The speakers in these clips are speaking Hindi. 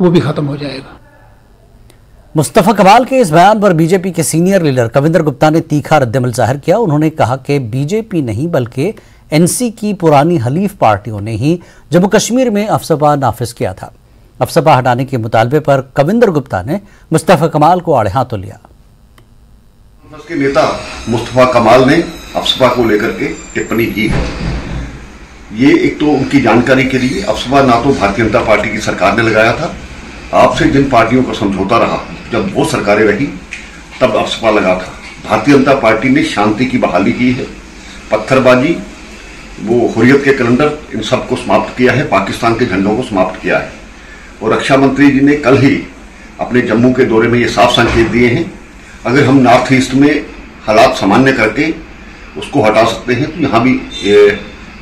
वो भी खत्म हो जाएगा। मुस्तफा कमाल के इस बयान पर बीजेपी के सीनियर लीडर कविंदर गुप्ता ने तीखा रद्दअमल जाहिर किया। उन्होंने कहा कि बीजेपी नहीं बल्कि एनसी की पुरानी हलीफ पार्टियों ने ही जम्मू कश्मीर में अफसपा नाफिज किया था। अफसपा हटाने के मुतालबे पर कविंदर गुप्ता ने मुस्तफा कमाल को आड़े हाथों लिया। के नेता मुस्तफा कमाल ने अफसपा को लेकर के टिप्पणी की है। ये एक तो उनकी जानकारी के लिए, अफसपा ना तो भारतीय जनता पार्टी की सरकार ने लगाया था, आपसे जिन पार्टियों का समझौता रहा जब वो सरकारें रही तब अफसपा लगा था। भारतीय जनता पार्टी ने शांति की बहाली की है, पत्थरबाजी, वो हुर्रियत के कैलेंडर, इन सबको समाप्त किया है, पाकिस्तान के झंडों को समाप्त किया है। और रक्षा मंत्री जी ने कल ही अपने जम्मू के दौरे में ये साफ संकेत दिए हैं, अगर हम नॉर्थ ईस्ट में हालात सामान्य करके उसको हटा सकते हैं तो यहाँ भी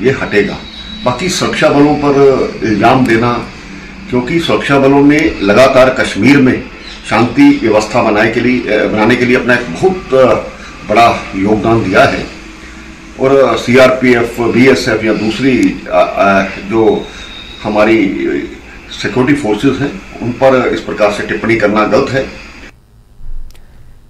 ये हटेगा। बाकी सुरक्षा बलों पर इल्जाम देना, क्योंकि सुरक्षा बलों ने लगातार कश्मीर में शांति व्यवस्था बनाने के लिए अपना एक बहुत बड़ा योगदान दिया है। और सीआरपीएफ, बीएसएफ या दूसरी जो हमारी सिक्योरिटी फोर्सेस हैं उन पर इस प्रकार से टिप्पणी करना गलत है।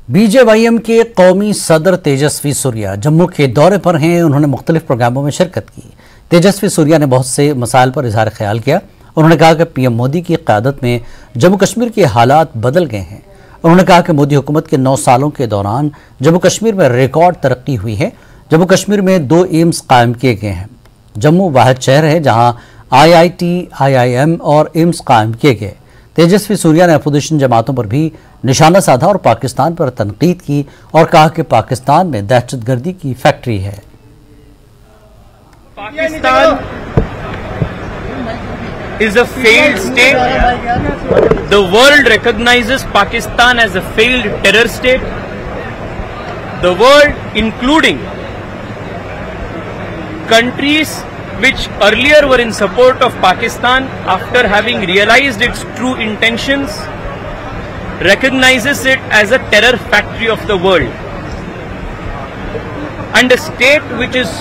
बीजेवाईएम के कौमी सदर तेजस्वी सूर्या जम्मू के दौरे पर हैं। उन्होंने मुख्तलिफ प्रोग्रामों में शिरकत की। तेजस्वी सूर्या ने बहुत से मसाइल पर इजहार ख्याल किया। उन्होंने कहा कि पीएम मोदी की क़यादत में जम्मू कश्मीर के हालात बदल गए हैं। उन्होंने कहा कि मोदी हुकूमत के 9 सालों के दौरान जम्मू कश्मीर में रिकॉर्ड तरक्की हुई है। जम्मू कश्मीर में 2 एम्स कायम किए गए हैं। जम्मू वाहिद शहर है जहां IIT, IIM और एम्स कायम किए गए। तेजस्वी सूर्या ने अपोजिशन जमातों पर भी निशाना साधा और पाकिस्तान पर तनकीद की और कहा कि पाकिस्तान में दहशतगर्दी की फैक्ट्री है। Pakistan is a failed state. The world recognizes Pakistan as a failed terror state. The world, including countries which earlier were in support of Pakistan, after having realized its true intentions, recognizes it as a terror factory of the world. And a state which is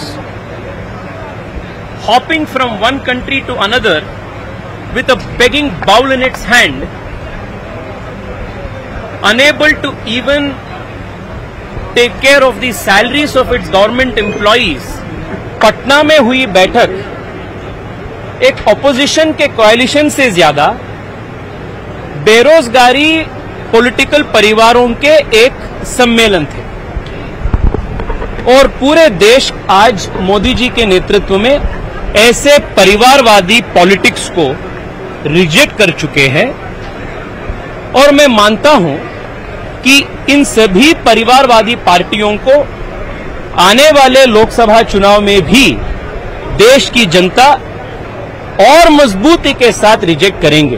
hopping from one country to another with a begging bowl in its hand, unable to even take care of the salaries of its government employees. Patna में हुई बैठक एक ऑपोजिशन के कोalition से ज्यादा बेरोजगारी पॉलिटिकल परिवारों के एक सम्मेलन थे। और पूरे देश आज मोदी जी के नेतृत्व में ऐसे परिवारवादी पॉलिटिक्स को रिजेक्ट कर चुके हैं। और मैं मानता हूं कि इन सभी परिवारवादी पार्टियों को आने वाले लोकसभा चुनाव में भी देश की जनता और मजबूती के साथ रिजेक्ट करेंगे।